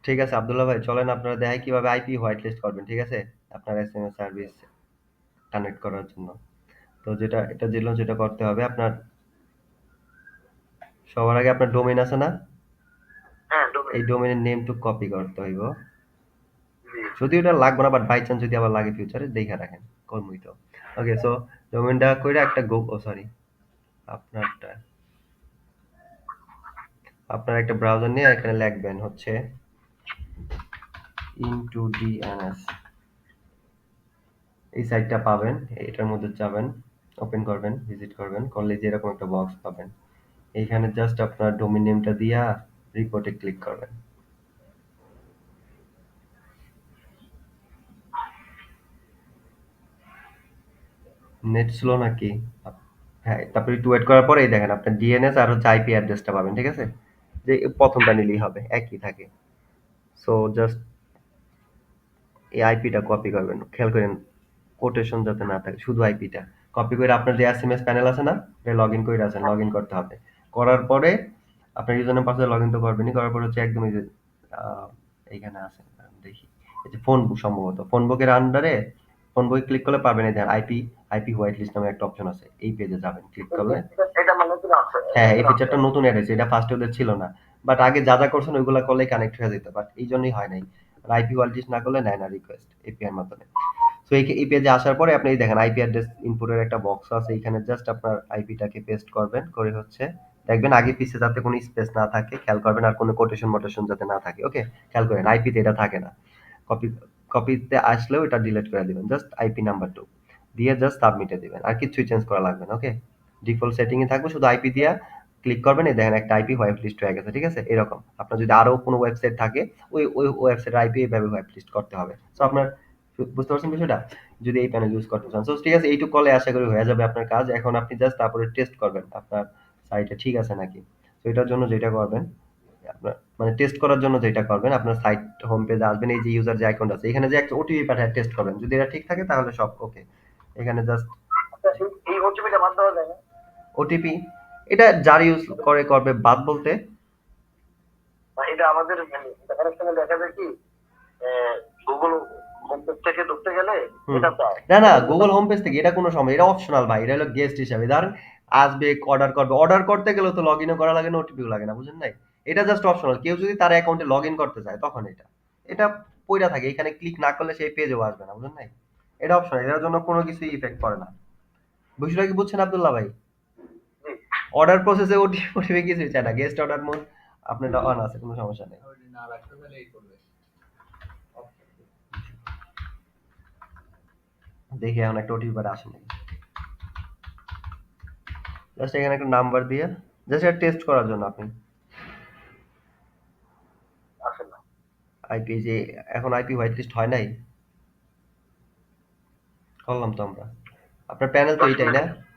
ঠিক আছে আব্দুল্লাহ ভাই, চলেন আপনারা দেখাই কিভাবে আইপি হোয়াইট লিস্ট করবেন। ঠিক আছে, আপনার এসএমএস সার্ভিস কানেক্ট করার জন্য। তো এটা যেটা করতে হবে আপনার, সবার আগে আপনার ডোমেইন আছে না, হ্যাঁ, এই ডোমেইন। ডোমেইনের নেমটুকু কপি করতে হইব। জি। যদিও এটা লাগবে না, বাট বাই চান্স যদি আবার লাগে ফিউচারে দেখে রাখেন, করবই তো। ওকে, সো ডোমেইনটা কইরা একটা সরি, আপনারটা আপনার একটা ব্রাউজার নিয়ে এখানে লিখবেন হচ্ছে ইনটু ডিএনএস, এই সাইটটা পাবেন। এটার মধ্যে যাবেন, ওপেন করবেন, ভিজিট করবেন, করলে যে এরকম একটা বক্স পাবেন। এইখানে জাস্ট আপনার ডোমেইন নেমটা দিয়া রিপোর্টে ক্লিক করবেন। নেট স্লো নাকি? হ্যাঁ, তারপরে একটু ওয়েট করার পরে এই দেখেন আপনার ডিএনএস আর হচ্ছে আইপি অ্যাড্রেসটা পাবেন। ঠিক আছে, যে প্রথমটা নিলেই হবে, একই থাকে। সো জাস্ট এই আইপিটা কপি করবেন, খেয়াল করেন কোটেশন যাতে না থাকে, শুধু আইপিটা কপি করে আপনার যে এসএমএস প্যানেল আছে না, এটা লগ ইন করে আছেন, লগ ইন করতে হবে। করার পরে আপনার user name password log in তো করবেনই, করার পরে হচ্ছে একদম এই যে আহ, এইখানে আছে, দেখি, এই যে ফোন বুক, সম্ভবত ফোন বুকের আন্ডারে ফোন বুকে ক্লিক করলে পাবেন এই দেখেন আইপি আইপি হোয়াইট লিস্ট নামে একটা অপশন আছে, এই পেজে যাবেন, ক্লিক করলে। এটা মানে নতুন আছে, হ্যাঁ, এই নতুন আছে। ফিচারটা নতুন এড হয়েছে, এটা ফার্স্টে ওদের ছিল না। বাট আগে যা যা করছেন ওইগুলা করলেই কানেক্ট হয়ে যেত, বাট এই জন্যই হয় নাই। আইপি হোয়াইট লিস্ট না করলে নেয় না রিকোয়েস্ট এপিআই এর মাধ্যমে। সো এই পেজে আসার পরে আপনি এই দেখেন আইপি অ্যাড্রেস ইনপুটের একটা বক্স আছে, এখানে জাস্ট আপনার আইপিটাকে পেস্ট করবেন, করে হচ্ছে দেখবেন আগে পিছে যাতে কোনো স্পেস না থাকে খেয়াল করবেন, আর কোনো কোটেশন মোটেশন যাতে না থাকে। ওকে, খেয়াল করেন আইপিতে এটা থাকে না। কপি কপিতে আসলেও এটা ডিলিট করে দিবেন, জাস্ট আইপি নাম্বার 2 দিয়ে জাস্ট সাবমিটে দিবেন, আর কিছুই চেঞ্জ করা লাগবে না। ওকে, ডিফল্ট সেটিং এ থাকবে, শুধু আইপি দিয়া ক্লিক করবেন, এই দেখেন একটা আইপি হোয়াইট লিস্ট হয়ে গেছে। ঠিক আছে, এরকম আপনার যদি আরো কোনো ওয়েবসাইট থাকে ওই ওয়েবসাইটের আইপি এইভাবে হোয়াইট লিস্ট করতে হবে। সো আপনার বুঝতে পারছেন বিষয়টা, যদি এই প্যানেল ইউজ করতে চান। সো ঠিক আছে, এইটুকু কলে আশা করি হয়ে যাবে আপনার কাজ। এখন আপনি জাস্ট তারপরে টেস্ট করবেন আপনার সাইটে ঠিক আছে নাকি। তো এটার জন্য যেটা করবেন, আপনার মানে টেস্ট করার জন্য যেটা করবেন, আপনার সাইট হোম পেজে আসবেন, এই যে ইউজার যে অ্যাকাউন্ট আছে এখানে যে একটা ওটিপি পাঠায় টেস্ট করবেন, যদি এটা ঠিক থাকে তাহলে সব ওকে। এখানে জাস্ট আচ্ছা, এই ওটিপিটা বাদ দেওয়া যায় না? ওটিপি, এটা যার ইউজ করে করবে, বাদ বলতে বা এটা আমাদের মানে অনেক সময় দেখা যায় কি, গুগল হোম পেজ থেকে ঢুকতে গেলে হুম, এটা চায়। না না, এটা কিন্তু গুগল হোম পেজ থেকে এটা কোনো সময়, এটা অপশনাল ভাই, এটা হলো গেস্ট হিসাবে। ধরেন আসবে, অর্ডার করবে, অর্ডার করতে গেলেও তো লগ ইনও করা লাগে না, ওটিপিও লাগে না, বুঝেন নাই? এটা জাস্ট অপশনাল, কেউ যদি তার অ্যাকাউন্টে লগ ইন করতে চায় তখন এটা এটা পইরা থাকে, এখানে ক্লিক না করলে সেই পেজেও আসবে না, বুঝেন নাই? এটা অপশনাল, এটার জন্য কোনো কিছুই ইফেক্ট করে না। বিষয়টা কি বুঝছেন আব্দুল্লাহ ভাই? জি। অর্ডার প্রসেসে ওটিপি ওটিপি কিছুই চায় না, গেস্ট অর্ডার মোড আপনারটা অন আছে, কোনো সমস্যা নেই। দেখি এখন একটা ওটিপি আসে নাকি। জাস্ট এখানে একটা নাম্বার দিয়ে জাস্ট এটা টেস্ট করার জন্য আপনি আসে না। আইপি, যে এখন আইপি হোয়াইট লিস্ট হয় নাই, করলাম তো আমরা। আপনার প্যানেল তো 10 এইটাই না? মিনিট।